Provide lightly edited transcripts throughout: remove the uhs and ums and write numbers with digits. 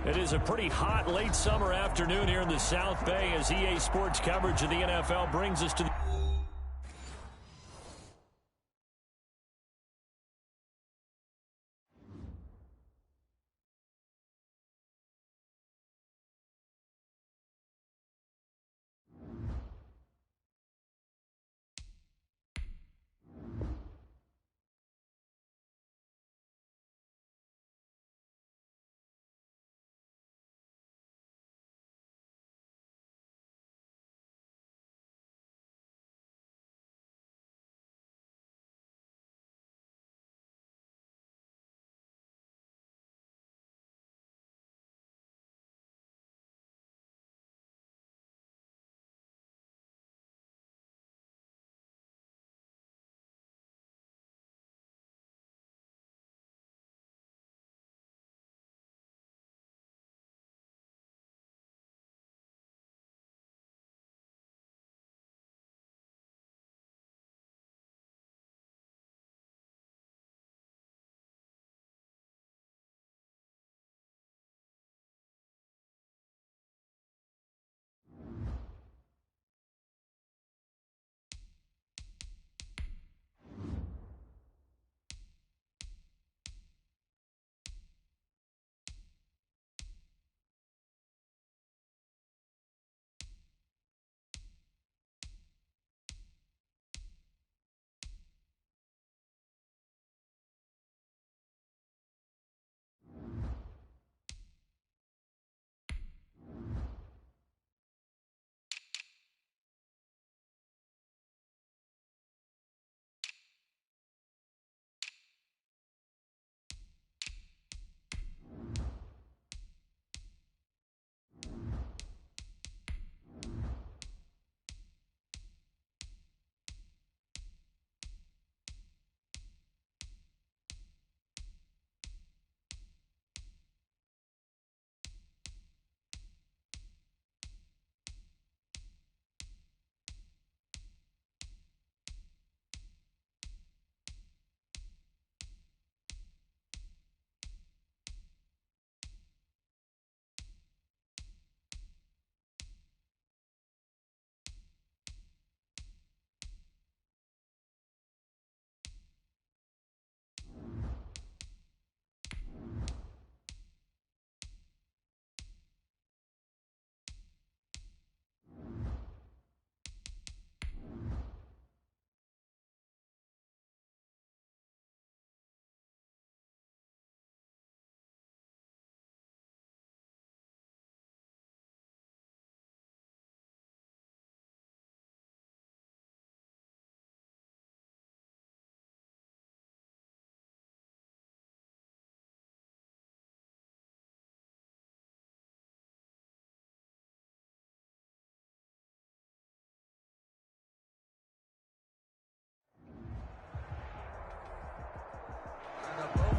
It is a pretty hot late summer afternoon here in the South Bay as EA Sports coverage of the NFL brings us to the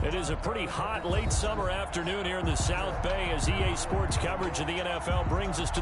It is a pretty hot late summer afternoon here in the South Bay as EA Sports coverage of the NFL brings us to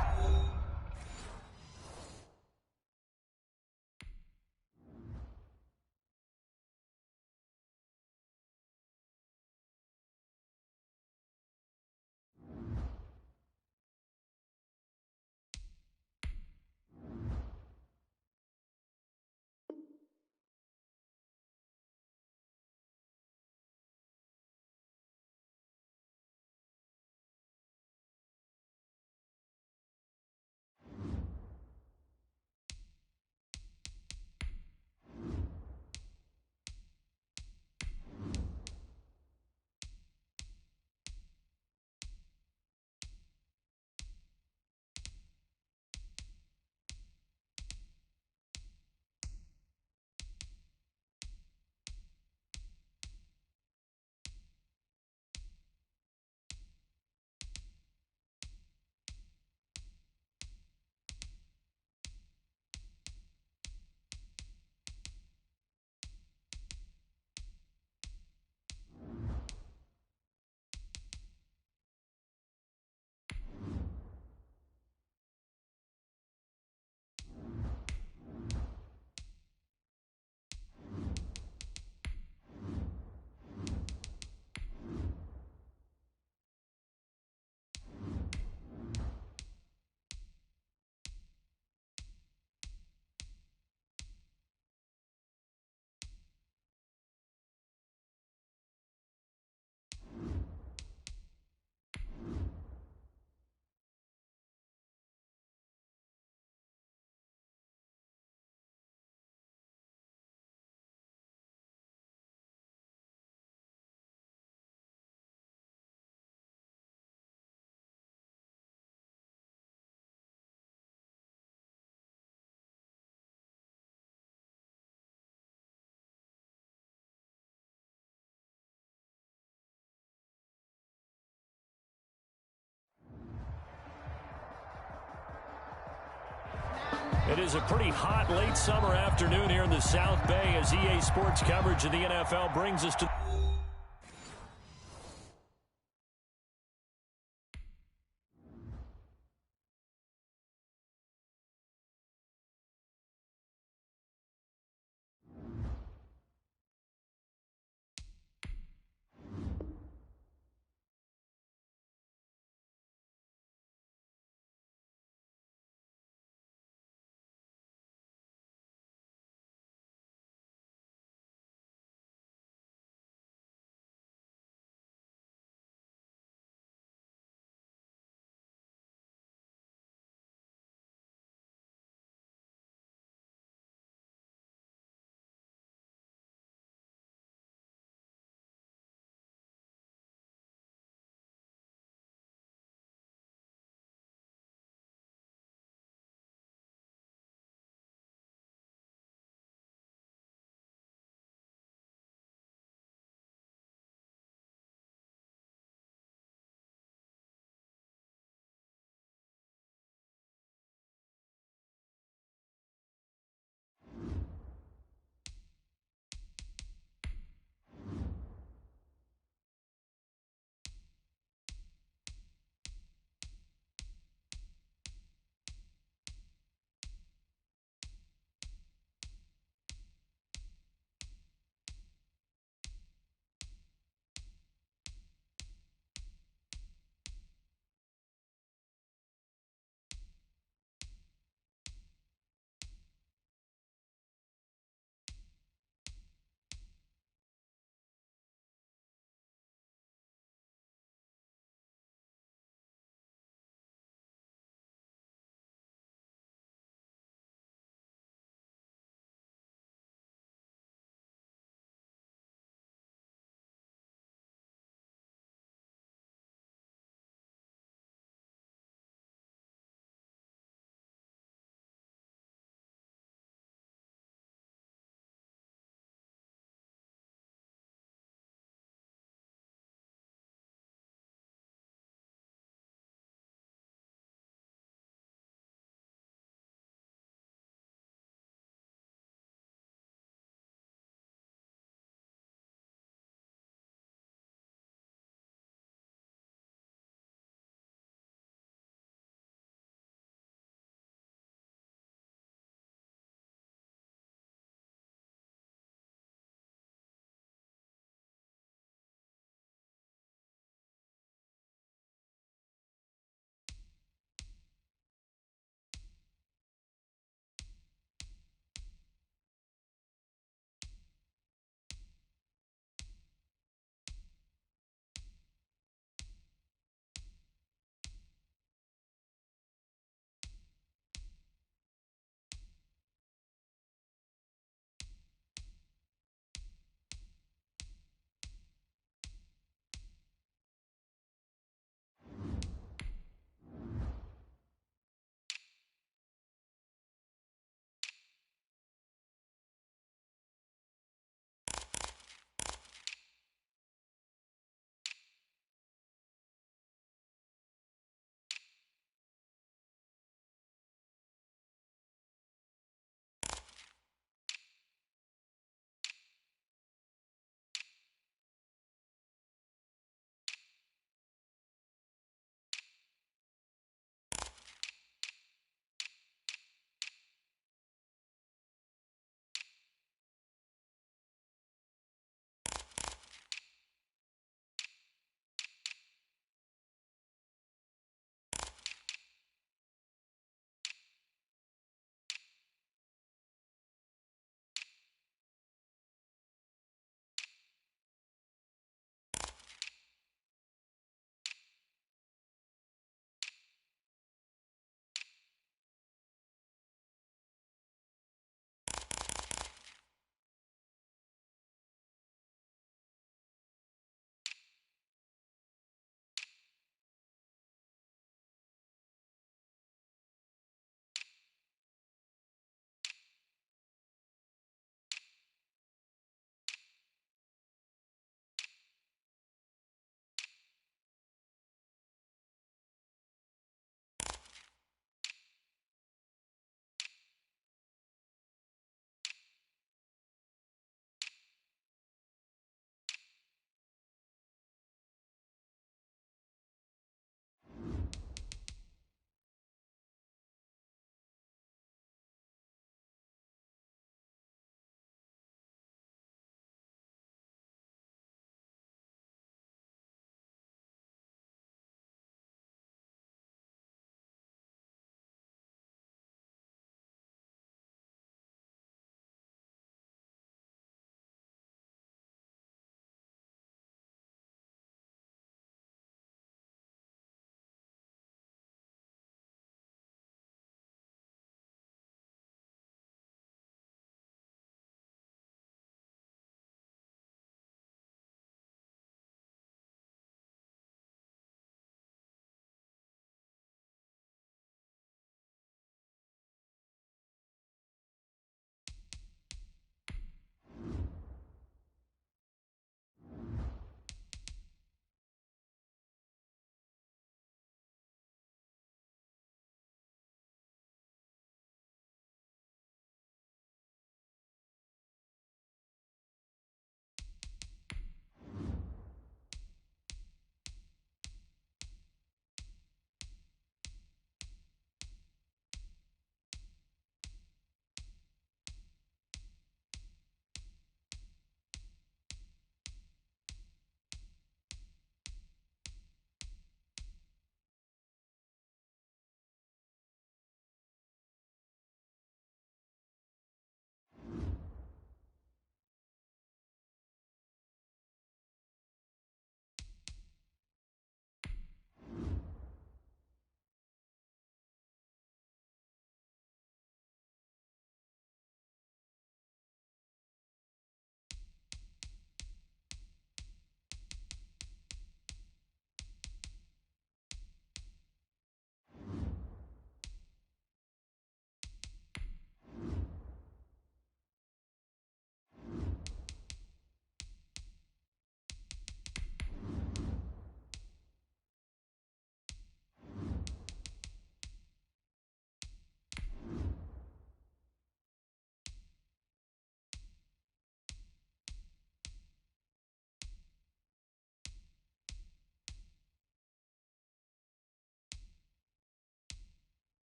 It is a pretty hot late summer afternoon here in the South Bay as EA Sports coverage of the NFL brings us to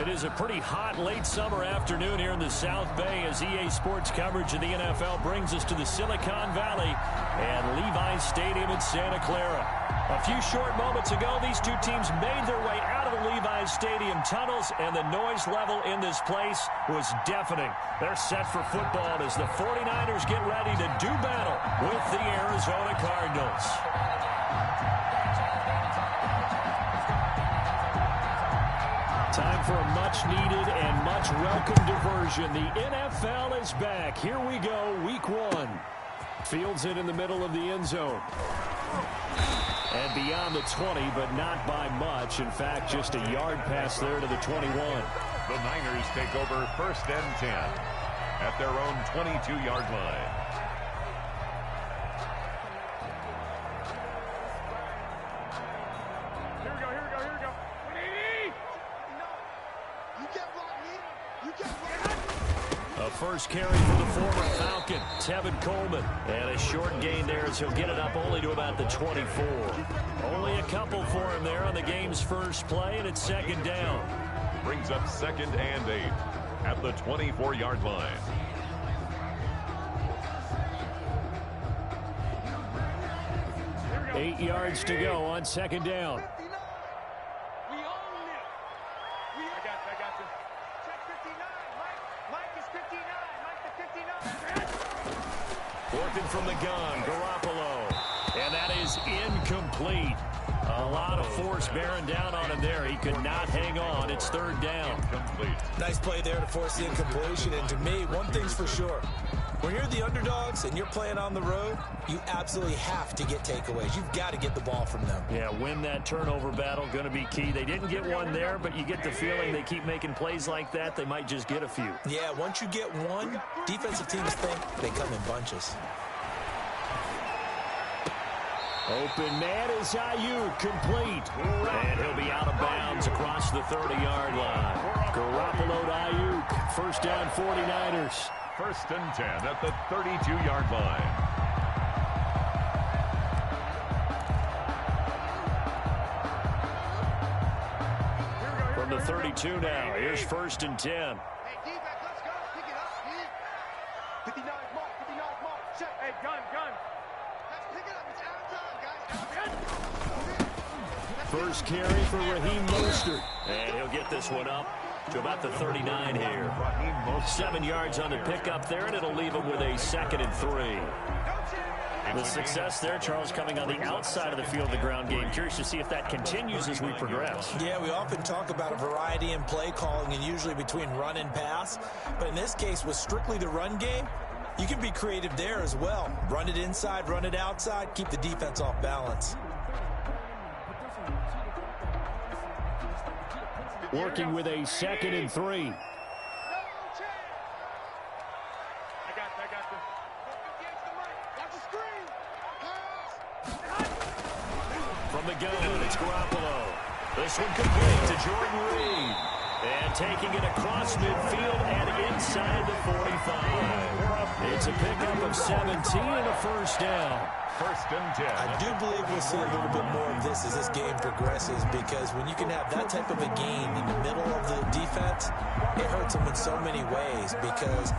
It is a pretty hot late summer afternoon here in the South Bay as EA Sports coverage of the NFL brings us to the Silicon Valley and Levi's Stadium in Santa Clara. A few short moments ago, these two teams made their way out of the Levi's Stadium tunnels, and the noise level in this place was deafening. They're set for football as the 49ers get ready to do battle with the Arizona Cardinals. Time for a much-needed and much-welcome diversion. The NFL is back. Here we go, Week 1. Fields it in the middle of the end zone. And beyond the 20, but not by much. In fact, just a yard pass there to the 21. The Niners take over 1st and 10 at their own 22-yard line. First carry for the former Falcon, Tevin Coleman. And a short gain there as he'll get it up only to about the 24. Only a couple for him there on the game's first play, and it's 2nd down. Brings up 2nd and 8 at the 24-yard line. Eight yards to go on 2nd down. Working from the gun, Garoppolo. And that is incomplete. A lot of force bearing down on him there. He could not hang on. It's 3rd down. Complete. Nice play there to force the incompletion. And to me, one thing's for sure. When you're the underdogs and you're playing on the road, you absolutely have to get takeaways. You've got to get the ball from them. Yeah, win that turnover battle, going to be key. They didn't get one there, but you get the feeling they keep making plays like that, they might just get a few. Yeah, once you get one, defensive teams think they come in bunches. Open man is Ayuk, complete. And he'll be out of bounds across the 30-yard line. Garoppolo to Ayuk, 1st down 49ers. 1st and 10 at the 32-yard line. From the 32 now, here's 1st and 10. Hey, D-back, let's go. Pick it up, D. 59 mark, 59 mark. Check. Hey, gun. Let's pick it up. It's out of time, guys. First carry for Raheem Mostert. And he'll get this one up to about the 39 here. 7 yards on the pickup there, and it'll leave him with a 2nd and 3. The success there, Charles, coming on the outside of the field, the ground game. Curious to see if that continues as we progress. Yeah, we often talk about a variety in play calling and usually between run and pass. But in this case, with strictly the run game, you can be creative there as well. Run it inside, run it outside, keep the defense off balance. Working with a 2nd and 3. From the gun, it's Garoppolo. This one complete to Jordan Reed. And taking it across midfield and inside the 45. It's a pickup of 17 and a 1st down. 1st and 10. I do believe we'll see a little bit more of this as this game progresses, because when you can have that type of a gain in the middle of the defense, it hurts them in so many ways, because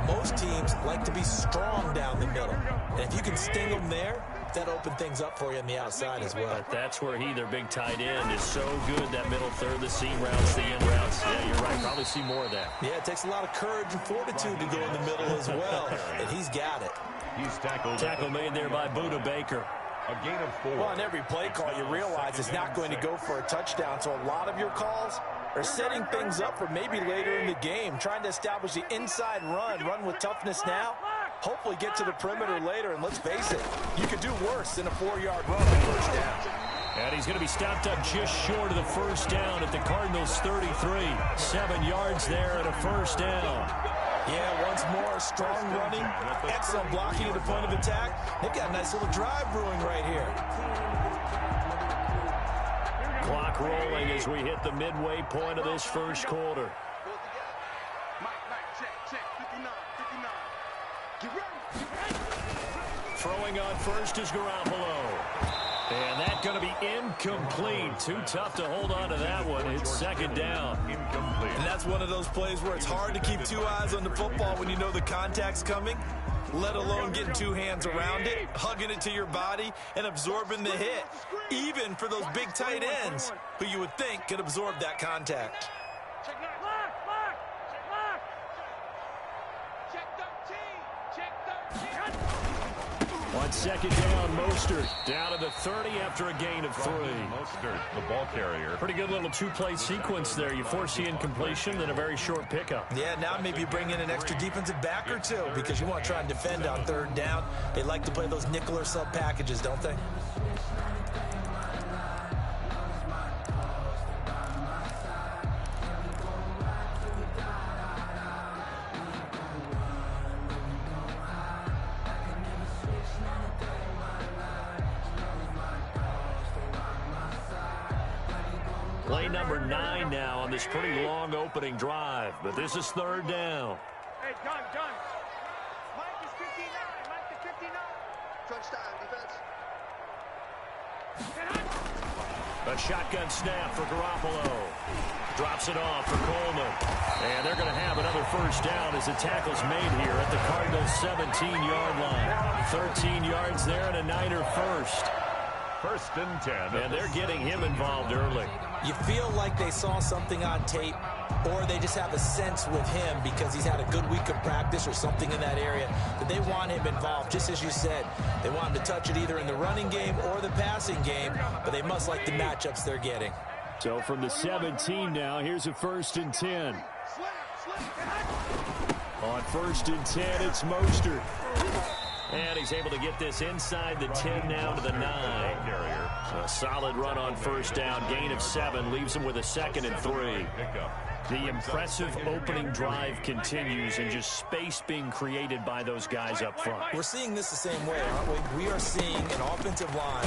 most teams like to be strong down the middle. And if you can sting them there, that opens things up for you on the outside as well. But that's where their big tight end, is so good, that middle third, the seam routes, the in routes. Yeah, you're right. Probably see more of that. Yeah, it takes a lot of courage and fortitude to go in the middle as well, and he's got it. He's tackled. Tackle made there by Budda Baker. A gain of 4. Well, on every play call, you realize it's not going to go for a touchdown, so a lot of your calls are setting things up for maybe later in the game, trying to establish the inside run with toughness now, hopefully get to the perimeter later, and let's face it, you could do worse than a 4-yard run on 1st down. And he's going to be stopped up just short of the 1st down at the Cardinals' 33. 7 yards there at a 1st down. Yeah, once more, strong running, excellent blocking at the point of attack. They've got a nice little drive brewing right here. Clock rolling as we hit the midway point of this first quarter. Throwing on first is Garoppolo. And that's going to be incomplete. Too tough to hold on to that one. It's second down. Incomplete. And that's one of those plays where it's hard to keep two eyes on the football when you know the contact's coming, let alone getting two hands around it, hugging it to your body, and absorbing the hit, even for those big tight ends who you would think could absorb that contact. Check 13. Check 13. On second down, Mostert down to the 30 after a gain of 3. Mostert, the ball carrier. Pretty good little two-play sequence there. You force the incompletion, then a very short pickup. Yeah, now maybe bring in an extra defensive back or two because you want to try and defend on third down. They like to play those nickel or sub packages, don't they? Play number 9 now on this pretty long opening drive, but this is third down. Hey, gun. Mike is 59. Mike is 59. Crunch time, defense. A shotgun snap for Garoppolo. Drops it off for Coleman. And they're going to have another first down as the tackle's made here at the Cardinals' 17-yard line. 13 yards there and a Niner first. First and 10. And they're getting him involved early. You feel like they saw something on tape, or they just have a sense with him because he's had a good week of practice or something in that area that they want him involved. Just as you said, they want him to touch it either in the running game or the passing game, but they must like the matchups they're getting. So from the 17 now, here's a first and 10. On first and 10, it's Mostert. And he's able to get this inside the 10 now to the 9. A solid run on first down. Gain of 7 leaves him with a second and 3. The impressive opening drive continues and just space being created by those guys up front. We're seeing this the same way, aren't we? We are seeing an offensive line,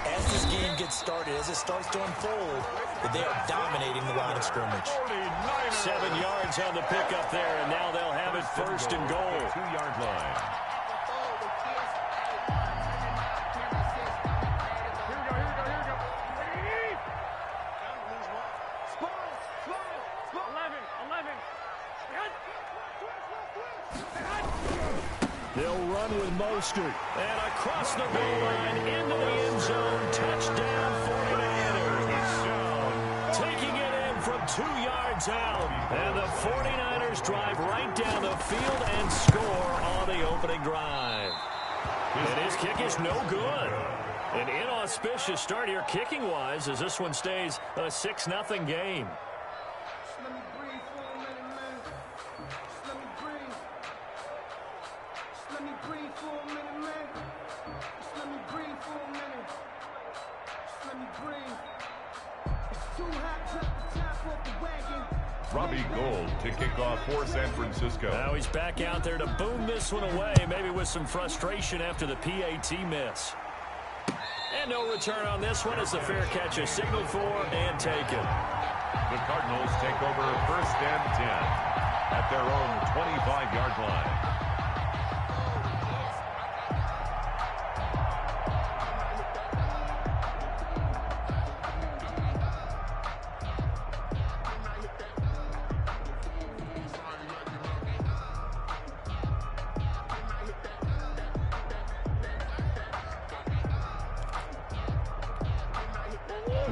as this game gets started, as it starts to unfold, that they are dominating the line of scrimmage. 7 yards on the pickup there, and now they'll have it first and goal. 2-yard line. They'll run with Mostert. And across the goal line into the end zone. Touchdown 49ers. Taking it in from 2 yards out. And the 49ers drive right down the field and score on the opening drive. And his kick is no good. An inauspicious start here kicking-wise as this one stays a 6-0 game. Robbie Gould to kick off for San Francisco. Now he's back out there to boom this one away, maybe with some frustration after the PAT miss. And no return on this one as the fair catch is signaled for and taken. The Cardinals take over first and 10 at their own 25-yard line.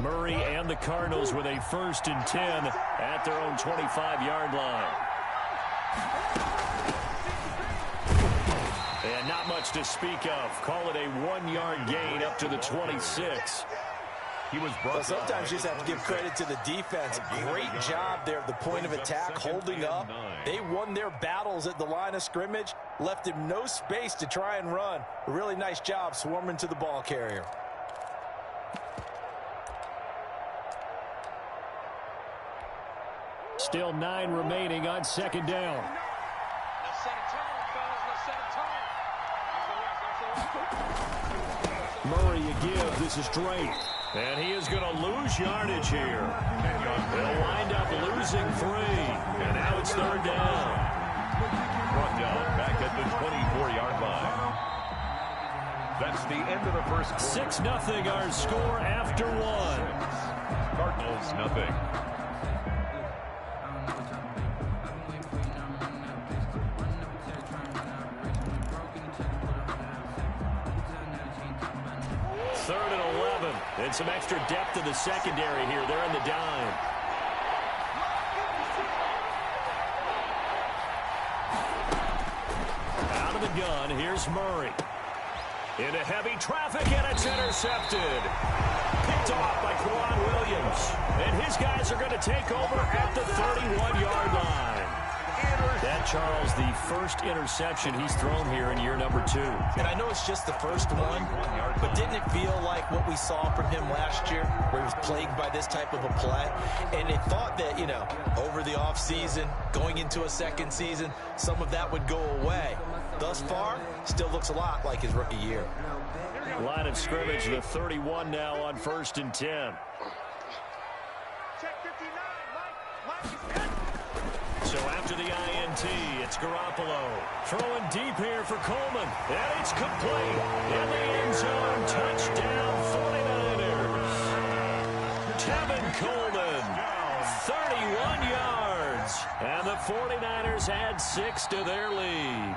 Murray and the Cardinals with a first and 10 at their own 25-yard line. And not much to speak of. Call it a 1-yard gain up to the 26. Well, sometimes you just have to give credit to the defense. Great job there at the point of attack, holding up. They won their battles at the line of scrimmage, left him no space to try and run. A really nice job swarming to the ball carrier. Still 9 remaining on second down. Let's set a tone, fellas. Let's set a tone. Murray again. This is Drake. And he is going to lose yardage here. They'll wind up losing 3. And now it's third down. Brought down back at the 24-yard line. That's the end of the first quarter. 6-0 our score after one. Cardinals, nothing. Third and 11. And some extra depth in the secondary here. They're in the dime. Out of the gun, here's Murray. Into heavy traffic, and it's intercepted. Picked off by Kwan Williams. And his guys are going to take over at the 31-yard line. That, Charles, the first interception he's thrown here in year number 2. And I know it's just the first one, but didn't it feel like what we saw from him last year, where he was plagued by this type of a play? And it thought that, you know, over the offseason, going into a second season, some of that would go away. Thus far, still looks a lot like his rookie year. Line of scrimmage, the 31 now on 1st and 10. Check 59. Mike is hit. So after the INT, it's Garoppolo. Throwing deep here for Coleman. And it's complete. In the end zone, touchdown 49ers. Tevin Coleman, 31 yards. And the 49ers add 6 to their lead.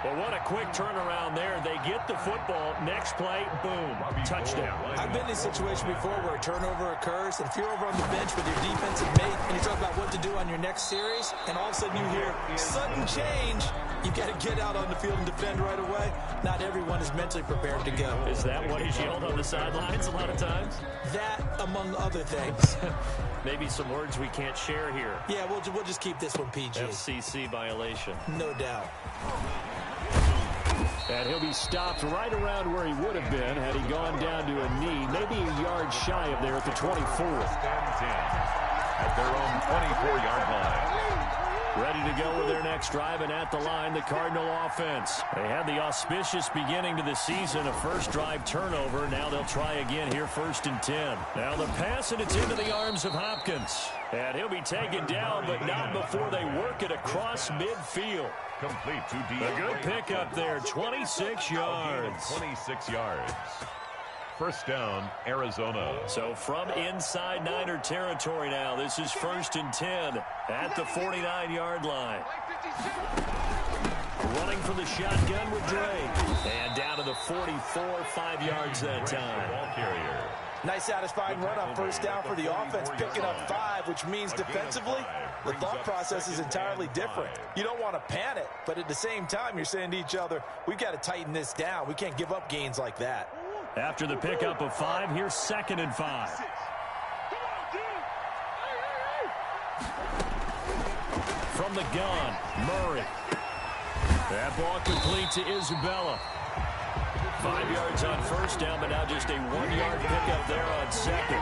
Well, what a quick turnaround there. They get the football. Next play, boom, touchdown. I've been in a situation before where a turnover occurs, and if you're over on the bench with your defensive mate and you talk about what to do on your next series, and all of a sudden you hear sudden change, you've got to get out on the field and defend right away. Not everyone is mentally prepared to go. Is that what he's yelled on the sidelines a lot of times? That, among other things. Maybe some words we can't share here. Yeah, we'll just keep this one PG. FCC violation. No doubt. And he'll be stopped right around where he would have been had he gone down to a knee, maybe a yard shy of there at the 24. At their own 24-yard line. Ready to go with their next drive, and at the line, the Cardinal offense. They had the auspicious beginning to the season, a first drive turnover. Now they'll try again here, 1st and 10. Now the pass, and it's into the arms of Hopkins. And he'll be taken down, but not before they work it across midfield. Complete to D. A good pickup there, 26 yards. 26 yards. First down, Arizona. So from inside Niner territory now, this is 1st and 10 at the 49-yard line. Running for the shotgun with Drake. And down to the 44, 5 yards that time. Ball carrier. Nice satisfying run on first down for the offense, picking up 5, which means defensively, the thought process is entirely different. You don't want to panic, but at the same time, you're saying to each other, we've got to tighten this down. We can't give up gains like that. After the pickup of 5, here's 2nd and 5. From the gun, Murray. That ball complete to Isabella. 5 yards on first down, but now just a 1-yard pickup there on 2nd.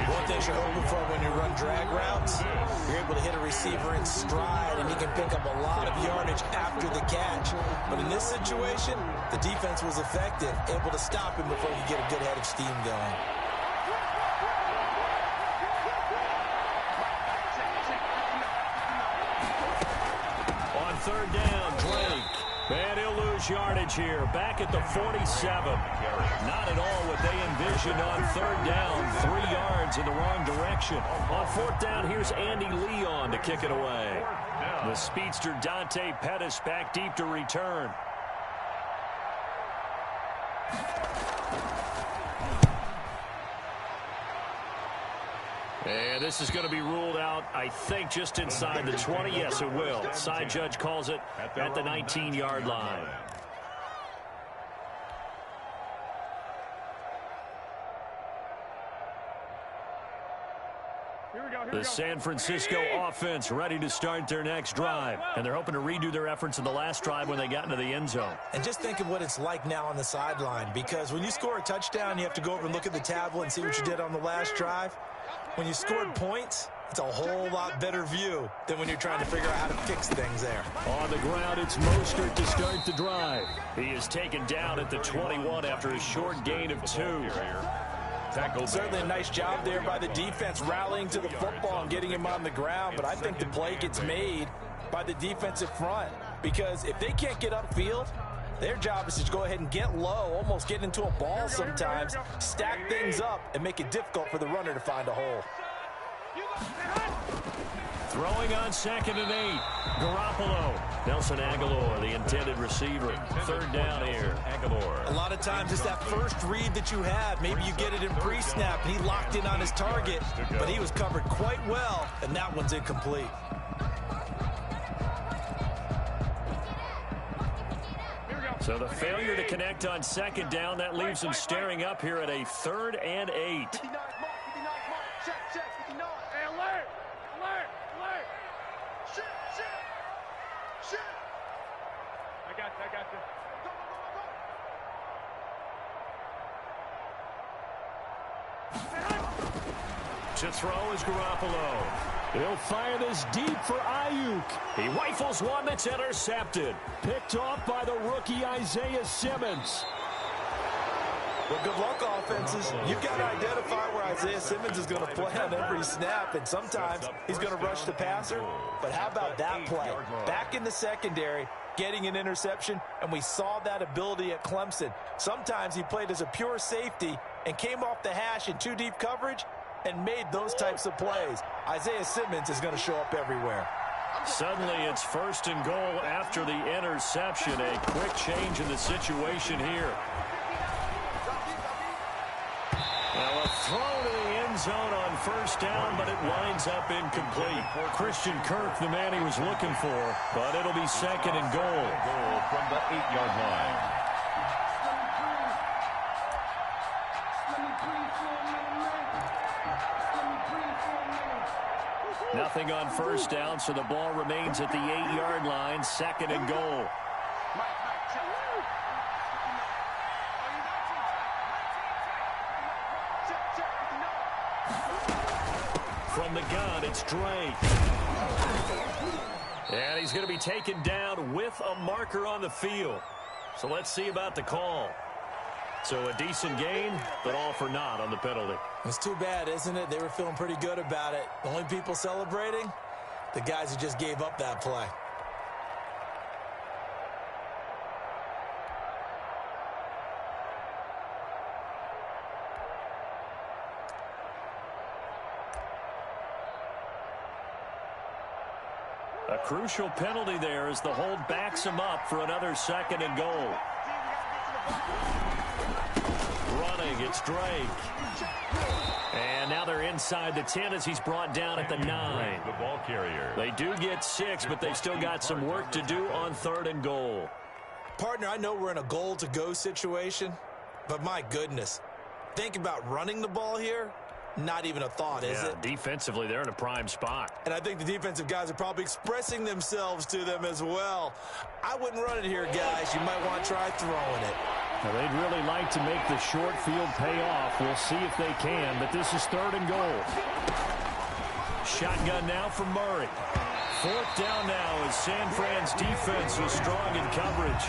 One thing you're hoping for when you run drag routes, you're able to hit a receiver in stride, and he can pick up a lot of yardage after the catch. But in this situation, the defense was effective, able to stop him before he could get a good head of steam going. On 3rd down, Drake. And he'll lose yardage here. Back at the 47. Not at all what they envisioned on 3rd down. 3 yards in the wrong direction. On 4th down, here's Andy Leon to kick it away. The speedster Dante Pettis back deep to return. And this is going to be ruled out, I think, just inside the 20. Yes, it will. Side judge calls it at the 19-yard line. The San Francisco offense ready to start their next drive. And they're hoping to redo their efforts in the last drive when they got into the end zone. And just think of what it's like now on the sideline, because when you score a touchdown, you have to go over and look at the tablet and see what you did on the last drive. When you scored points, it's a whole lot better view than when you're trying to figure out how to fix things there. On the ground, it's Mostert to start the drive. He is taken down at the 21 after a short gain of 2. Certainly a nice job there by the defense, rallying to the football and getting him on the ground. But I think the play gets made by the defensive front, because if they can't get upfield, Their job is to go ahead and get low, almost get into a ball sometimes, stack things up, and make it difficult for the runner to find a hole. Throwing on 2nd and 8. Garoppolo. Nelson Agholor, the intended receiver. 3rd down here. Agholor. A lot of times it's that first read that you have. Maybe you get it in pre-snap, and he locked in on his target, but he was covered quite well, and that one's incomplete. So the failure to connect on 2nd down, that leaves him staring up here at a 3rd and 8. 59 mark, check, 59. Hey, alert. Shit. I got you. Go. To throw is Garoppolo. He'll fire this deep for Ayuk. He rifles one that's intercepted. Picked off by the rookie Isaiah Simmons. Well, good luck, offenses. You've got to identify where Isaiah Simmons is going to play on every snap, and sometimes he's going to rush the passer. But how about that play? Back in the secondary, getting an interception, and we saw that ability at Clemson. Sometimes he played as a pure safety and came off the hash in 2-deep coverage and made those types of plays. Isaiah Simmons is going to show up everywhere. Suddenly it's 1st and goal after the interception. A quick change in the situation here. Now a throw to the end zone on 1st down, but it winds up incomplete. Christian Kirk, the man he was looking for, but it'll be 2nd and goal. Goal from the 8-yard line. Nothing on 1st down, so the ball remains at the 8-yard line, 2nd and goal. From the gun, it's Drake. And he's going to be taken down with a marker on the field. So let's see about the call. So a decent gain, but all for naught on the penalty. It's too bad, isn't it? They were feeling pretty good about it. The only people celebrating, the guys who just gave up that play. A crucial penalty there as the hold backs him up for another 2nd and goal. Running, it's Drake. And now they're inside the 10 as he's brought down at the 9. The ball carrier. They do get 6, but they've still got some work to do on 3rd and goal. Partner, I know we're in a goal-to-go situation, but my goodness, think about running the ball here. Not even a thought, is it? Defensively, they're in a prime spot. And I think the defensive guys are probably expressing themselves to them as well. I wouldn't run it here, guys. You might want to try throwing it. Now, they'd really like to make the short field pay off. We'll see if they can, but this is 3rd and goal. Shotgun now for Murray. 4th down now as San Fran's defense was strong in coverage.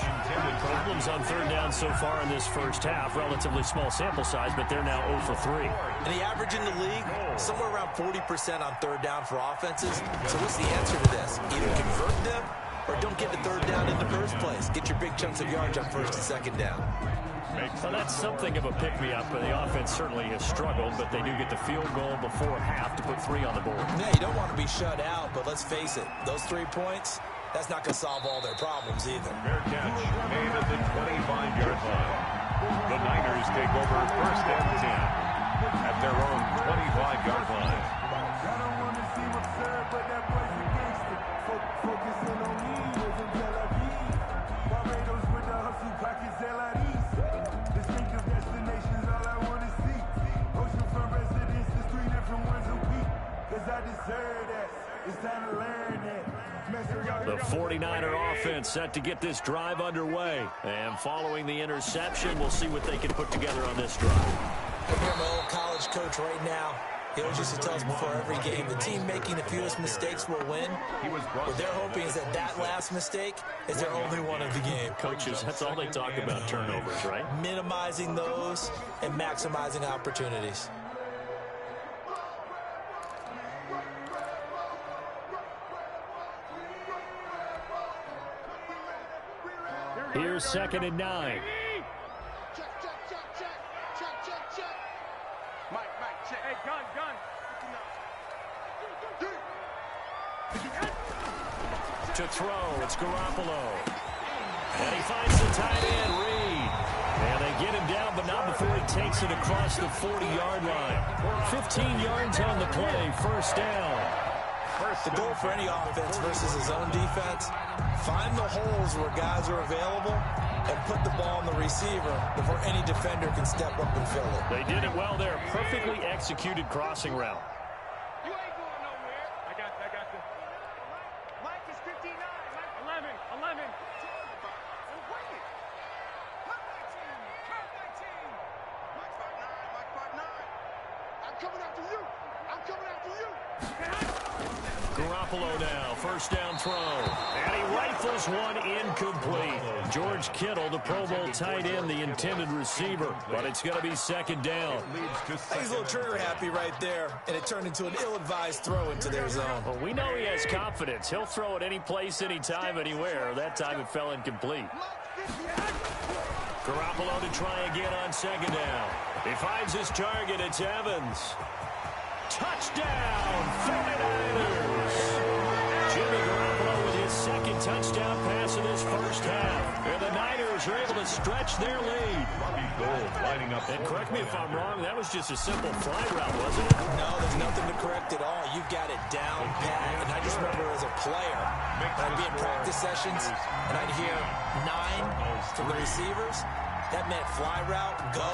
Problems on 3rd down so far in this first half. Relatively small sample size, but they're now 0 for 3. And the average in the league, somewhere around 40% on 3rd down for offenses. So what's the answer to this? Either convert them or don't get the 3rd down in the first place. Get your big chunks of yards on 1st and 2nd down. Well, that's something of a pick-me-up. The offense certainly has struggled, but they do get the field goal before half to put 3 on the board. Yeah, you don't want to be shut out, but let's face it, those 3 points, that's not going to solve all their problems either. Fair catch made at the 25-yard line. The Niners take over 1st and 10 at their own 25-yard line. I don't want to seem absurd, but that boy's a gangster. Focusing on me wasn't Tel Aviv. Barbados with the hustle pockets, LIDs. Distinctive destinations, all I want to see. Oceanfront residences, 3 different ones a week. Cause I deserve that. It's time to learn that. The 49er offense set to get this drive underway. And following the interception, we'll see what they can put together on this drive. I hear my old college coach right now. He always used to tell us before every game, the team making the fewest mistakes will win. What they're hoping is that that last mistake is their only one of the game. Coaches, that's all they talk about, turnovers, right? Minimizing those and maximizing opportunities. Here we Here's 2nd and 9. Check, check, check, check. Check, check, check. Mike, check. Hey, gun. To throw, it's Garoppolo. And he finds the tight end, Reed. And they get him down, but not before he takes it across the 40-yard line. 15 yards on the play, first down. The goal for any offense versus his own defense, find the holes where guys are available and put the ball on the receiver before any defender can step up and fill it. They did it well there. Perfectly executed crossing route. You ain't going nowhere. I got you. Mike is 59. Mike 11. I'm coming after you. Garoppolo now, first down throw. And he rifles one incomplete. George Kittle, the Pro Bowl tight end, the intended receiver. But it's going to be 2nd down. He's a little trigger happy right there, and it turned into an ill-advised throw into their zone. Well, we know he has confidence. He'll throw it any place, anytime, anywhere. That time it fell incomplete. Garoppolo to try again on 2nd down. He finds his target. It's Evans. Touchdown, 49ers. Jimmy Garoppolo with his 2nd touchdown pass in this first half. And the Niners are able to stretch their lead. Lining up. And correct me if I'm wrong, that was just a simple fly route, wasn't it? No, there's nothing to correct at all. You've got it down pat. And I just remember as a player, I'd be in practice sessions, and I'd hear 9 from the receivers. That meant fly route, go,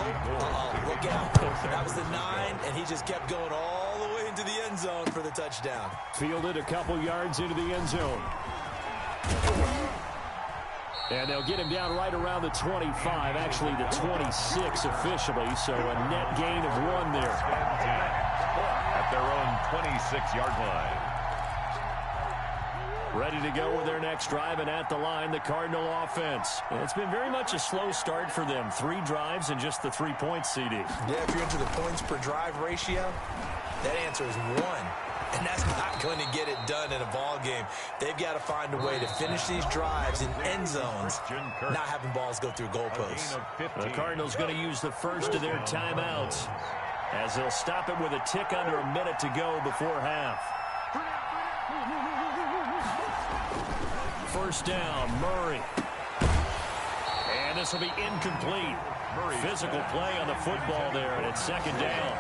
look out. That was the 9, and he just kept going all the way into the end zone for the touchdown. Fielded a couple yards into the end zone. And they'll get him down right around the 25, actually the 26 officially, so a net gain of 1 there. At their own 26-yard line. Ready to go with their next drive, and at the line, the Cardinal offense. And it's been very much a slow start for them. 3 drives and just the 3 points, CD. Yeah, if you're into the points per drive ratio, that answer is 1. And that's not going to get it done in a ball game. They've got to find a way to finish these drives in end zones, not having balls go through goalposts. The Cardinals going to use the first of their timeouts, as they'll stop it with a tick under a minute to go before half. First down, Murray. And this will be incomplete. Physical play on the football there, and it's 2nd down.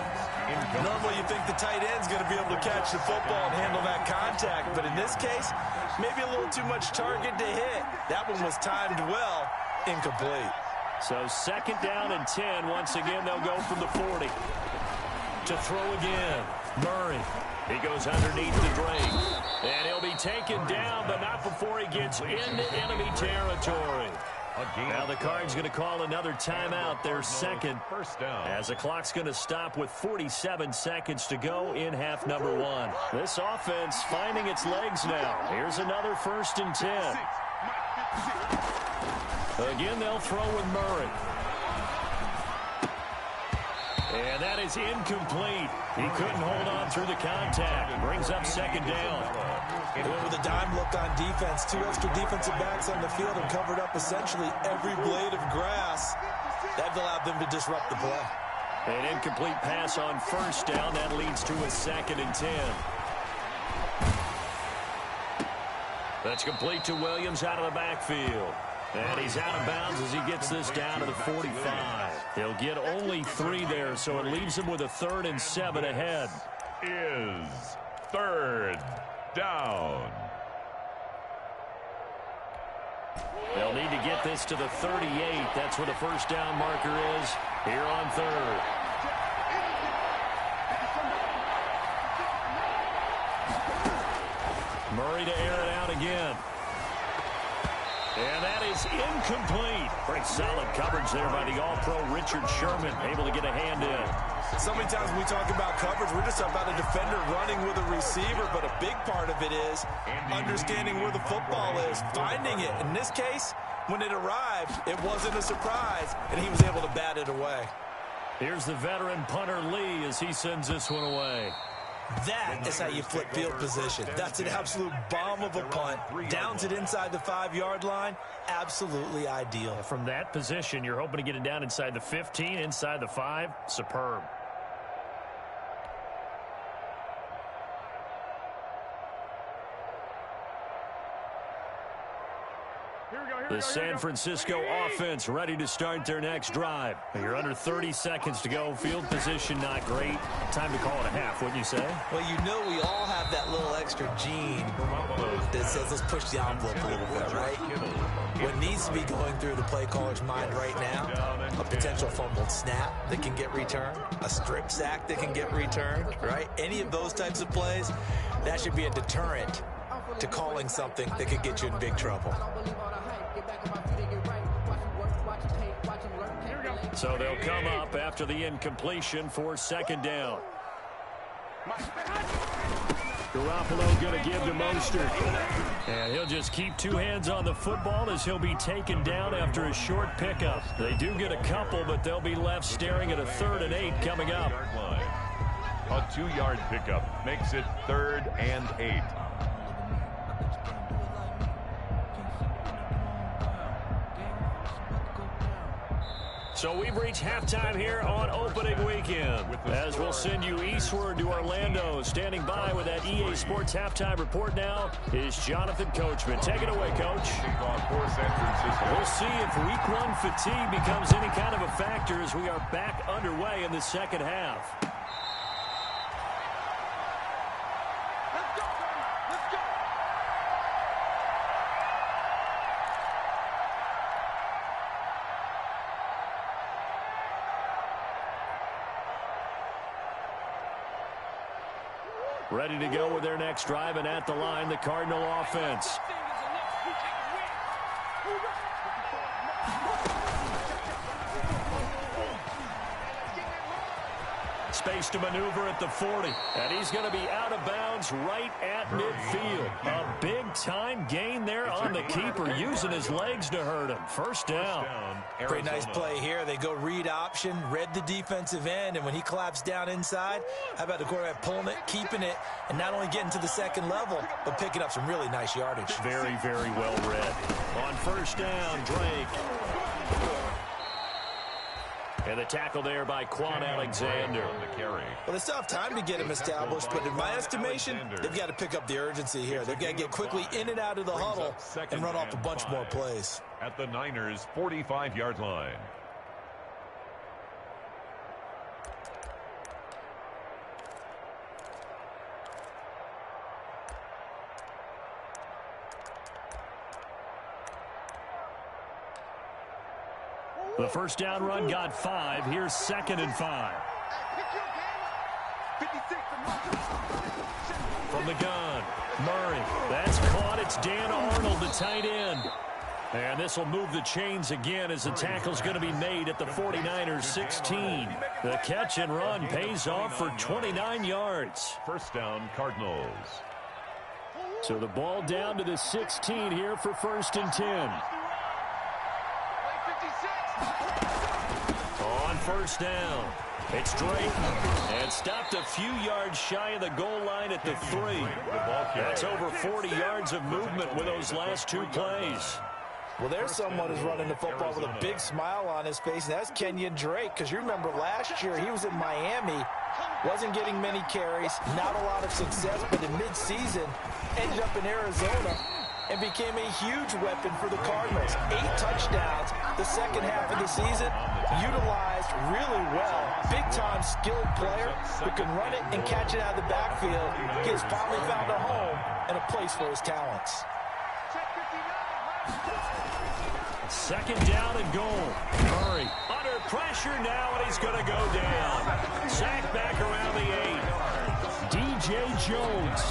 Normally you think the tight end's going to be able to catch the football and handle that contact, but in this case, maybe a little too much target to hit. That one was timed well, incomplete. So 2nd down and 10. Once again, they'll go from the 40. To throw again, Murray. He goes underneath the Drake. And he'll be taken down, but not before he gets into enemy territory. Now the Cards going to call another timeout, their 2nd, as the clock's going to stop with 47 seconds to go in half number 1. This offense finding its legs now. Here's another 1st and 10. Again, they'll throw with Murray. And that is incomplete. He couldn't hold on through the contact. Brings up 2nd down. They went with a dime look on defense. 2 extra defensive backs on the field and covered up essentially every blade of grass. That allowed them to disrupt the play. An incomplete pass on 1st down. That leads to a 2nd and 10. That's complete to Williams out of the backfield. And he's out of bounds as he gets this down to the 45. He'll get only 3 there, so it leaves him with a 3rd and 7 ahead. Is 3rd down. They'll need to get this to the 38. That's where the 1st down marker is here on 3rd. Murray to air it out again. And that is incomplete. Pretty solid coverage there by the All-Pro Richard Sherman, able to get a hand in. So many times when we talk about coverage, we're just about a defender running with a receiver, but a big part of it is understanding where the football is, finding it. In this case, when it arrived, it wasn't a surprise, and he was able to bat it away. Here's the veteran punter Lee as he sends this one away. That is how you flip field position. That's an absolute bomb of a punt. Downs it inside the 5-yard line. Absolutely ideal. From that position, you're hoping to get it down inside the 15, inside the 5. Superb. The San Francisco offense ready to start their next drive. You're under 30 seconds to go. Field position not great. Time to call it a half, wouldn't you say? Well, you know we all have that little extra gene that says let's push the envelope a little bit, right? What needs to be going through the play caller's mind right now, a potential fumbled snap that can get returned, a strip sack that can get returned, right? Any of those types of plays, that should be a deterrent to calling something that could get you in big trouble. So they'll come up after the incompletion for second down. Garoppolo going to give to Mostert. And he'll just keep two hands on the football as he'll be taken down after a short pickup. They do get a couple, but they'll be left staring at a 3rd and 8 coming up. A 2-yard pickup makes it 3rd and 8. So we've reached halftime here on opening weekend, as we'll send you eastward to Orlando. Standing by with that EA Sports halftime report now is Jonathan Coachman. Take it away, Coach. We'll see if week 1 fatigue becomes any kind of a factor as we are back underway in the second half. Ready to go with their next drive, and at the line, the Cardinal offense. Space to maneuver at the 40, and he's going to be out of bounds right at midfield. A big-time gain there on the keeper, using his legs to hurt him. First down. Pretty nice play here. They go read option, read the defensive end, and when he collapsed down inside, how about the quarterback pulling it, keeping it, and not only getting to the second level, but picking up some really nice yardage. Very, very well read. On first down, Drake. And the tackle there by Quan Alexander. Well, they still have time to get him established, but in my estimation, they've got to pick up the urgency here. They've got to get quickly in and out of the huddle and run off a bunch more plays. At the Niners' 45-yard line. The first down run got 5. Here's 2nd and 5. From the gun, Murray. That's caught. It's Dan Arnold, the tight end. And this will move the chains again as the tackle's going to be made at the 49ers 16. The catch and run pays off for 29 yards. First down, Cardinals. So the ball down to the 16 here for 1st and 10. On first down, it's Drake. And stopped a few yards shy of the goal line at the 3. That's over 40 yards of movement with those last 2 plays. Well, there's someone who's running the football with a big smile on his face, and that's Kenyon Drake, because you remember last year he was in Miami, wasn't getting many carries, not a lot of success, but in midseason ended up in Arizona and became a huge weapon for the Cardinals. 8 touchdowns the second half of the season, utilized really well. Big-time skilled player who can run it and catch it out of the backfield. He has finally found a home and a place for his talents. 2nd down and goal. Murray under pressure now, and he's going to go down. Sacked back around the 8. DJ Jones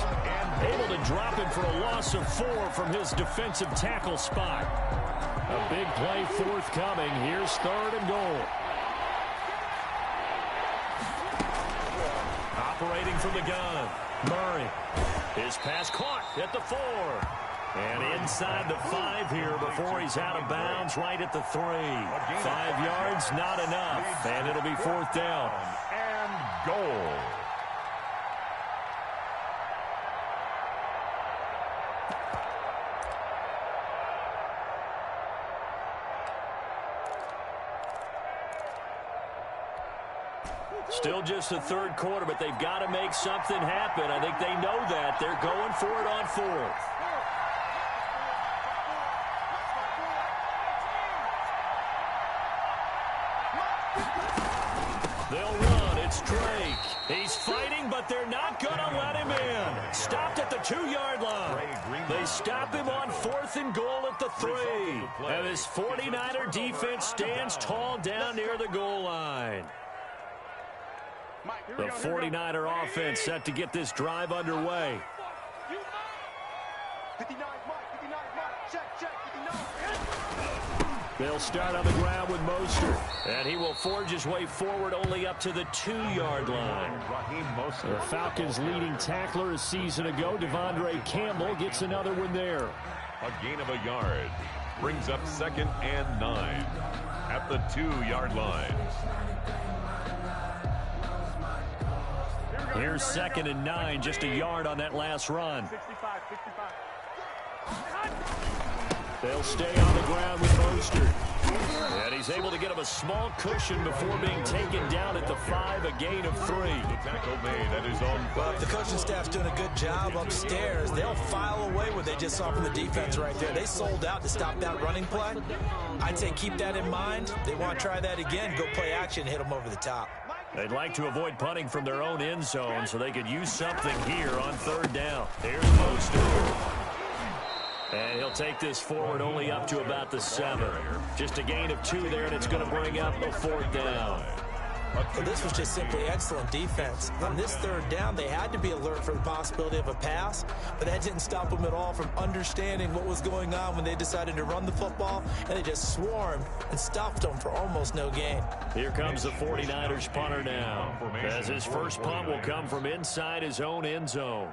able to drop him for a loss of 4 from his defensive tackle spot. A big play forthcoming. Here's 3rd and goal. Operating from the gun, Murray. His pass caught at the 4. And inside the 5 here before he's out of bounds right at the 3. 5 yards, not enough. And it'll be 4th down. And goal. Still just the third quarter, but they've got to make something happen. I think they know that. They're going for it on fourth. They'll run. It's Drake. He's fighting, but they're not going to let him in. Stopped at the 2-yard line. They stop him on 4th and goal at the 3. And this 49er defense stands tall down near the goal line. The 49er offense set to get this drive underway. 59, Mike. 59, Mike. Check. 59. They'll start on the ground with Mostert. And he will forge his way forward only up to the 2-yard line. The Falcons' leading tackler a season ago, Devondre Campbell, gets another one there. A gain of a yard. Brings up 2nd and 9 at the 2-yard line. Here's 2nd and 9, just a yard on that last run. 65. They'll stay on the ground with Mostert. And he's able to get him a small cushion before being taken down at the 5, a gain of 3. The tackle made at his own. Well, if the coaching staff's doing a good job upstairs, they'll file away what they just saw from the defense right there. They sold out to stop that running play. I'd say keep that in mind. They want to try that again, go play action, hit them over the top. They'd like to avoid punting from their own end zone so they could use something here on 3rd down. Here's Mostert. And he'll take this forward only up to about the 7. Just a gain of 2 there, and it's going to bring up a 4th down. So this was just simply excellent defense. On this 3rd down, they had to be alert for the possibility of a pass, but that didn't stop them at all from understanding what was going on when they decided to run the football, and they just swarmed and stopped them for almost no gain. Here comes the 49ers punter now, as his first punt will come from inside his own end zone.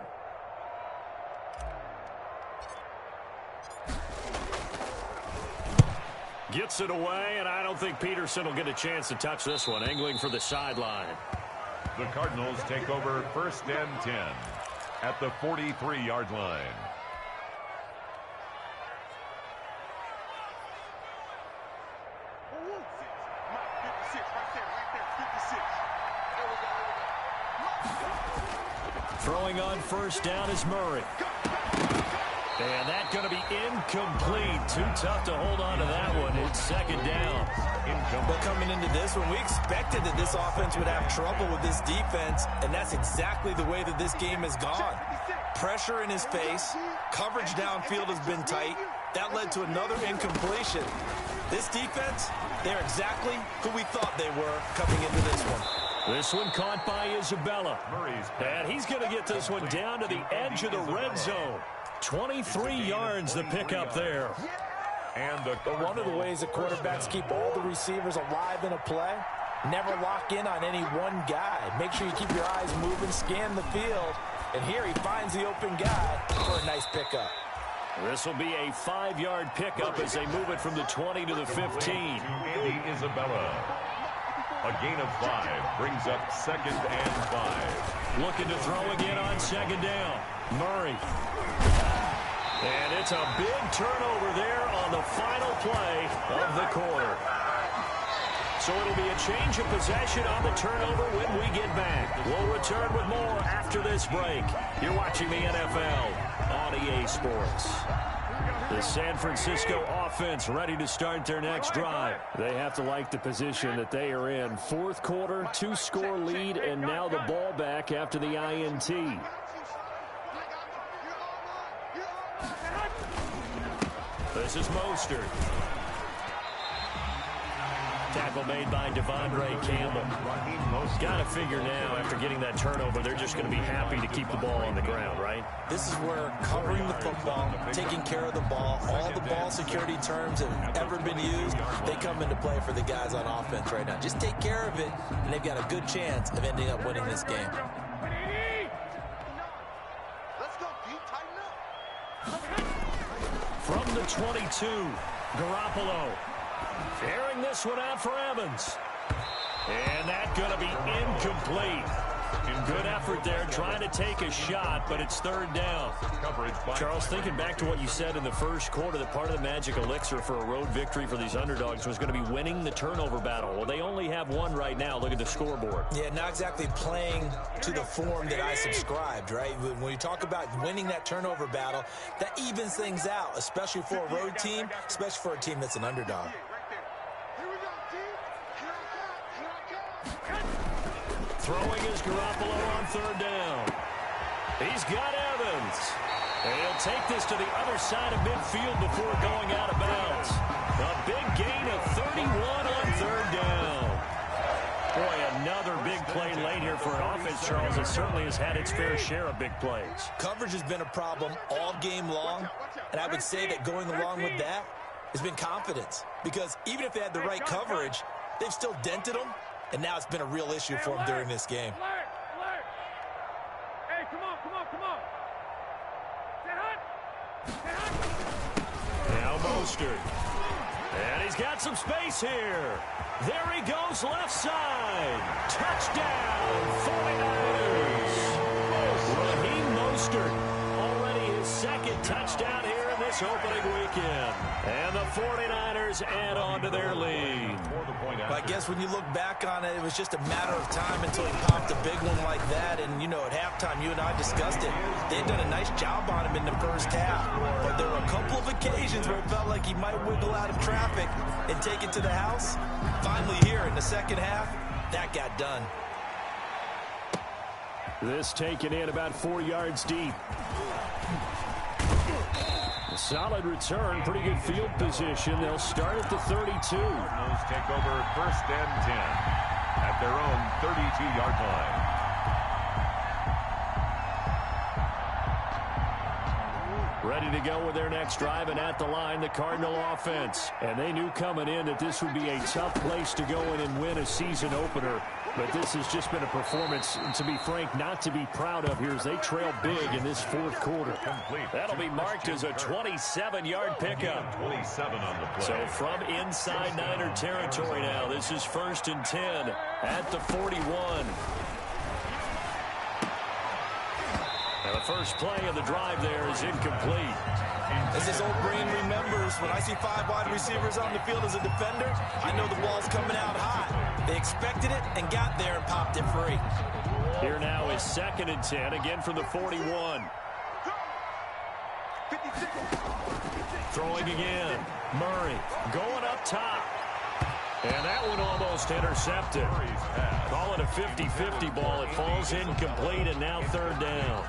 Gets it away, and I don't think Peterson will get a chance to touch this one, angling for the sideline. The Cardinals take over 1st and 10 at the 43-yard line. Mike, 56, right there, 56. Throwing on 1st down is Murray. And that's going to be incomplete. Too tough to hold on to that one. It's 2nd down. But coming into this one, we expected that this offense would have trouble with this defense, and that's exactly the way that this game has gone. Pressure in his face. Coverage downfield has been tight. That led to another incompletion. This defense, they're exactly who we thought they were coming into this one. This one caught by Isabella. And he's going to get this one down to the edge of the red zone. 23 yards the pickup there. But one of the ways the quarterbacks keep all the receivers alive in a play, never lock in on any one guy. Make sure you keep your eyes moving, scan the field, and here he finds the open guy for a nice pickup. This will be a 5-yard pickup as they move it from the 20 to the 15. Andy Isabella. A gain of 5 brings up 2nd and 5. Looking to throw again on 2nd down. Murray. And it's a big turnover there on the final play of the quarter. So it'll be a change of possession on the turnover when we get back. We'll return with more after this break. You're watching the NFL on EA Sports. The San Francisco offense ready to start their next drive. They have to like the position that they are in. 4th quarter, 2-score lead, and now the ball back after the INT. This is Mostert. Tackle made by Devondre Campbell. Got to figure now, after getting that turnover, they're just going to be happy to keep the ball on the ground, right? This is where covering the football, taking care of the ball, all the ball security terms that have ever been used, they come into play for the guys on offense right now. Just take care of it, and they've got a good chance of ending up winning this game. From the 22, Garoppolo. Airing this one out for Evans. And that's going to be incomplete. Good effort there, trying to take a shot, but it's third down. Charles, thinking back to what you said in the first quarter, that part of the magic elixir for a road victory for these underdogs was going to be winning the turnover battle. Well, they only have one right now. Look at the scoreboard. Yeah, not exactly playing to the form that I subscribed, right? When you talk about winning that turnover battle, that evens things out, especially for a road team, especially for a team that's an underdog. Throwing is Garoppolo on third down. He's got Evans. And he'll take this to the other side of midfield before going out of bounds. A big gain of 31 on third down. Boy, another big play late here for an offense, Charles. It certainly has had its fair share of big plays. Coverage has been a problem all game long, and I would say that going along with that has been confidence. Because even if they had the right coverage, they've still dented them, and now it's been a real issue for them during this game. Hey, come on. Now Mostert. And he's got some space here. There he goes, left side. Touchdown, 49ers. Raheem Mostert, already his second touchdown here in this opening weekend. And the 49ers add on to their lead. I guess when you look back on it, it was just a matter of time until he popped a big one like that. And, you know, at halftime, you and I discussed it. They'd done a nice job on him in the first half. But there were a couple of occasions where it felt like he might wiggle out of traffic and take it to the house. Finally here in the second half, that got done. This taken in about 4 yards deep. Solid return, pretty good field position. They'll start at the 32. Cardinals take over first and 10 at their own 32-yard line. Ready to go with their next drive, and at the line, the Cardinal offense. And they knew coming in that this would be a tough place to go in and win a season opener. But this has just been a performance, to be frank, not to be proud of here as they trail big in this fourth quarter. That'll be marked as a 27-yard pickup. 27 on the play. So from inside Niner territory now, this is first and 10 at the 41. Now the first play of the drive there is incomplete. As his old brain remembers, when I see 5 wide receivers on the field as a defender, I know the ball's coming out hot. They expected it and got there and popped it free. Here now is second and 10, again from the 41. Throwing again. Murray going up top. And that one almost intercepted. Call it a 50-50 ball. It falls incomplete, and now third down.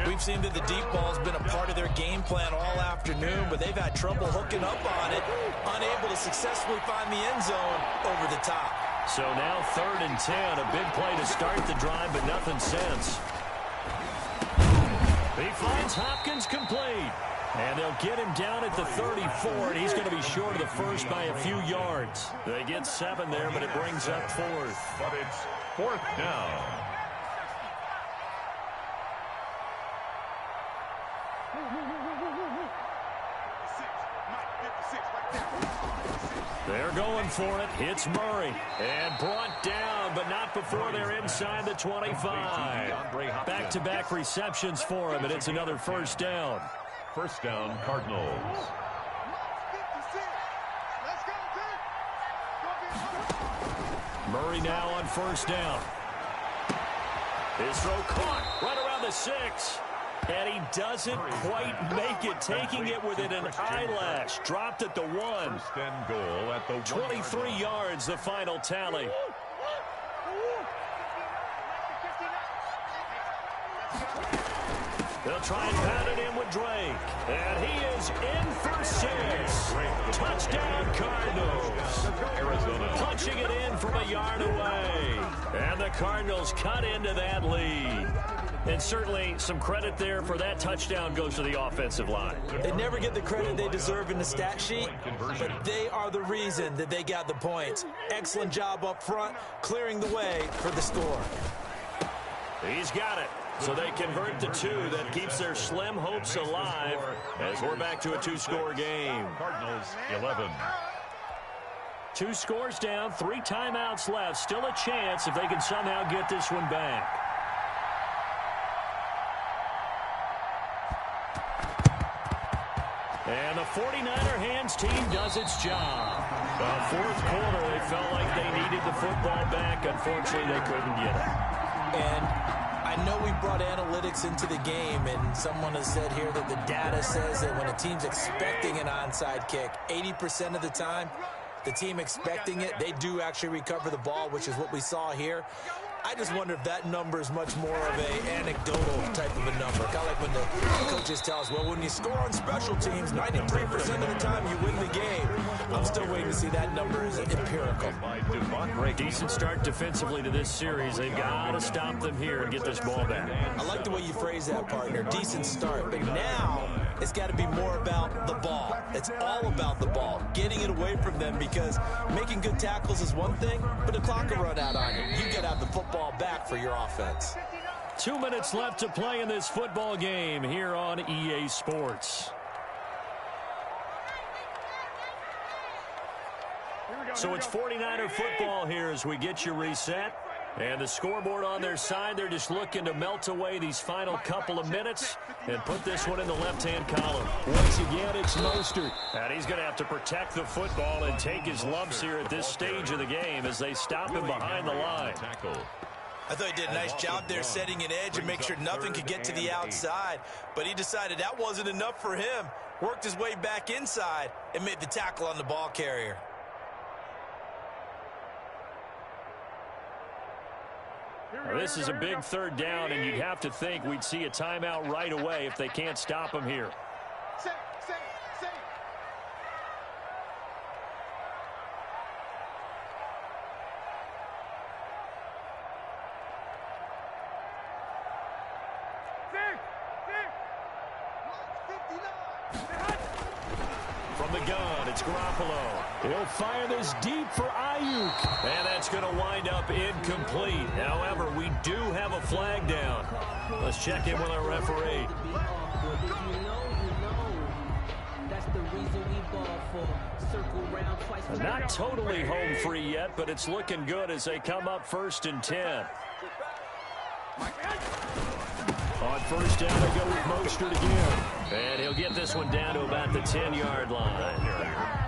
We've seen that the deep ball has been a part of their game plan all afternoon, but they've had trouble hooking up on it, unable to successfully find the end zone over the top. So now third and 10, a big play to start the drive, but nothing since. He finds Hopkins complete. And they'll get him down at the 34, and he's going to be short of the first by a few yards. They get 7 there, but it brings up fourth. But it's fourth down. They're going for it. It's Murray. And brought down, but not before they're inside the 25. Back-to-back receptions for him, and it's another first down. First down, Cardinals. Murray now on first down. His throw caught right around the 6. And he doesn't quite make it, taking it within an eyelash. Dropped at the 1. First and goal at the 23 yards, the final tally. They'll try and pound it in with Drake. And he is in for 6. Touchdown, Cardinals. Arizona Punching it in from a yard away. And the Cardinals cut into that lead. And certainly some credit there for that touchdown goes to the offensive line. They never get the credit they deserve in the stat sheet, but they are the reason that they got the points. Excellent job up front, clearing the way for the score. He's got it. So they convert the 2. That keeps their slim hopes alive as we're back to a 2-score game. Cardinals 11. 2 scores down, 3 timeouts left. Still a chance if they can somehow get this one back. And the 49er hands team does its job. The fourth quarter, they felt like they needed the football back. Unfortunately, they couldn't get it. And I know we brought analytics into the game, and someone has said here that the data says that when a team's expecting an onside kick, 80% of the time, the team expecting it, they do actually recover the ball, which is what we saw here. I just wonder if that number is much more of an anecdotal type of a number. Kind of like when the coaches tell us, well, when you score on special teams, 93% of the time you win the game. I'm still waiting to see that number is empirical. Decent start defensively to this series. They've got to stop them here and get this ball back. I like the way you phrase that, partner. Decent start. But now it's got to be more about the ball. It's all about the ball. Getting it away from them, because making good tackles is one thing, but the clock will run out on you. You got to have the football back for your offense. 2 minutes left to play in this football game here on EA Sports. So it's 49er football here as we get you reset. And the scoreboard on their side, they're just looking to melt away these final couple of minutes and put this one in the left-hand column. Once again, it's Mostert. And he's going to have to protect the football and take his lumps here at this stage of the game as they stop him behind the line. I thought he did a nice job there setting an edge and make sure nothing could get to the outside. But he decided that wasn't enough for him. Worked his way back inside and made the tackle on the ball carrier. Now, this is a big 3rd down, and you'd have to think we'd see a timeout right away if they can't stop him here. From the gun, it's Garoppolo. He'll fire this deep for Ayuk. And that's going to wind up incomplete. However, we do have a flag down. Let's check in with our referee. Not totally home free yet, but it's looking good as they come up 1st and 10. On 1st down, they go with Mostert again. And he'll get this one down to about the 10-yard line.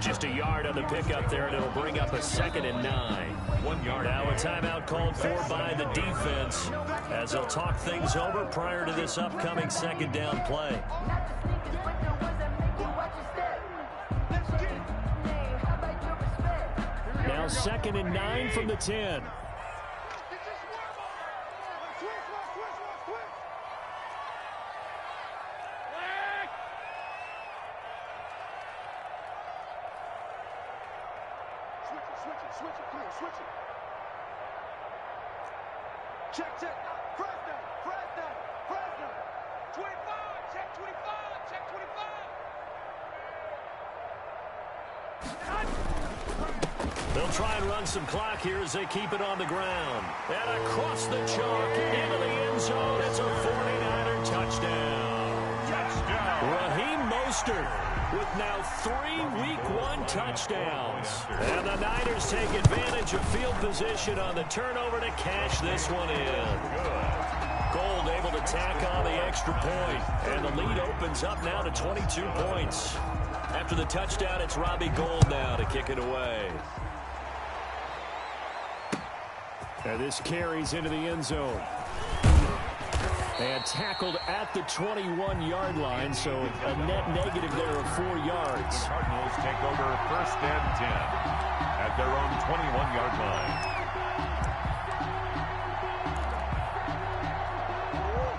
Just a yard on the pickup there, and it'll bring up a 2nd and 9. 1 yard. Now a timeout called for by the defense as they'll talk things over prior to this upcoming 2nd down play. Now 2nd and 9 from the 10. Check. Fresno. 25. Check 25. Check 25. They'll try and run some clock here as they keep it on the ground. And across the chalk into the end zone. It's a 49er touchdown. Raheem Mostert with now 3 Week 1 touchdowns. And the Niners take advantage of field position on the turnover to cash this one in. Gold able to tack on the extra point. And the lead opens up now to 22 points. After the touchdown, it's Robbie Gould now to kick it away. And this carries into the end zone. And tackled at the 21-yard line, so a net negative there of 4 yards. Cardinals take over 1st and 10 at their own 21-yard line.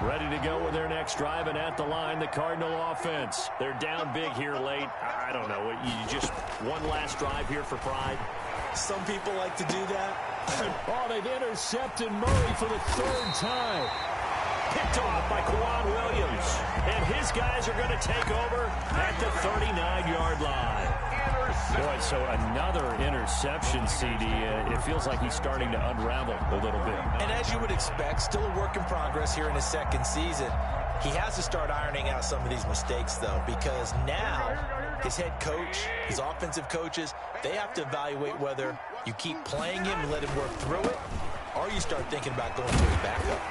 Ready to go with their next drive, and at the line, the Cardinal offense. They're down big here late. I don't know. You just one last drive here for pride. Some people like to do that. Oh, they've intercepted Murray for the 3rd time. Picked off by Kwan Williams. And his guys are going to take over at the 39-yard line. Boy, so another interception, CD. It feels like he's starting to unravel a little bit. And as you would expect, still a work in progress here in his 2nd season. He has to start ironing out some of these mistakes, though, because now his head coach, his offensive coaches, they have to evaluate whether you keep playing him and let him work through it, or you start thinking about going to his backup.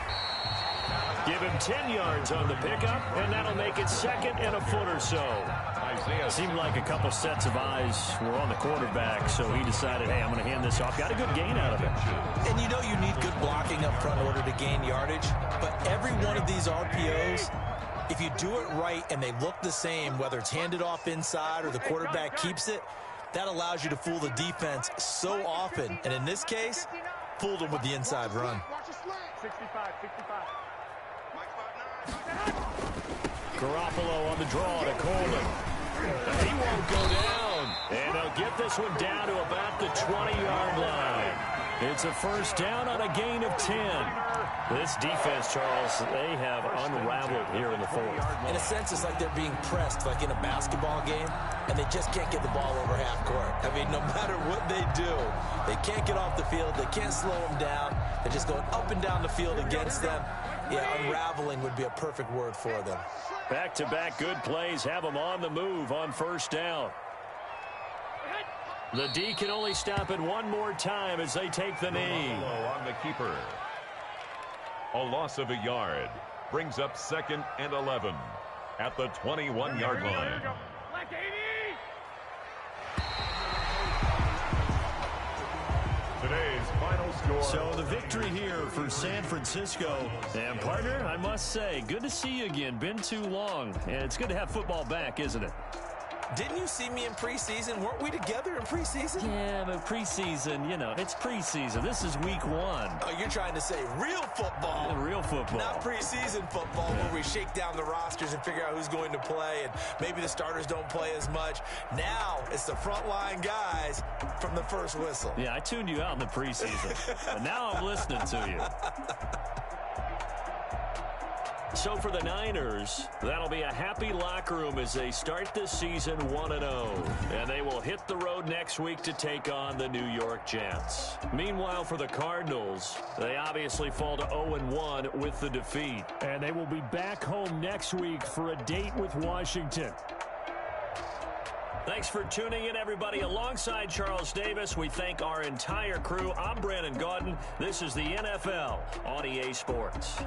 Give him 10 yards on the pickup, and that'll make it 2nd and a foot or so. Seemed like a couple sets of eyes were on the quarterback, so he decided, hey, I'm going to hand this off. Got a good gain out of it. And you know you need good blocking up front in order to gain yardage, but every one of these RPOs, if you do it right and they look the same, whether it's handed off inside or the quarterback keeps it, that allows you to fool the defense so often. And in this case, fooled them with the inside run. 65. Garoppolo on the draw to Coleman. He won't go down. And they'll get this one down to about the 20-yard line. It's a first down on a gain of 10. This defense, Charles, they have unraveled here in the fourth. In a sense, it's like they're being pressed, like in a basketball game, and they just can't get the ball over half court. I mean, no matter what they do, they can't get off the field. They can't slow them down. They're just going up and down the field against them. Yeah, unraveling would be a perfect word for them. Back-to-back good plays have them on the move on first down. The D can only stop it one more time as they take the knee. On the keeper. A loss of a yard brings up 2nd and 11 at the 21-yard line. Today's final score. So the victory here for San Francisco. And partner, I must say, good to see you again. Been too long. And it's good to have football back, isn't it? Didn't you see me in preseason? Weren't we together in preseason? Yeah, but preseason, you know, it's preseason. This is week 1. Oh, you're trying to say real football. Yeah, real football. Not preseason football where we shake down the rosters and figure out who's going to play, and maybe the starters don't play as much. Now it's the frontline guys from the first whistle. Yeah, I tuned you out in the preseason. But now I'm listening to you. So for the Niners, that'll be a happy locker room as they start this season 1-0. And they will hit the road next week to take on the New York Jets. Meanwhile, for the Cardinals, they obviously fall to 0-1 with the defeat. And they will be back home next week for a date with Washington. Thanks for tuning in, everybody. Alongside Charles Davis, we thank our entire crew. I'm Brandon Gaudin. This is the NFL on EA Sports.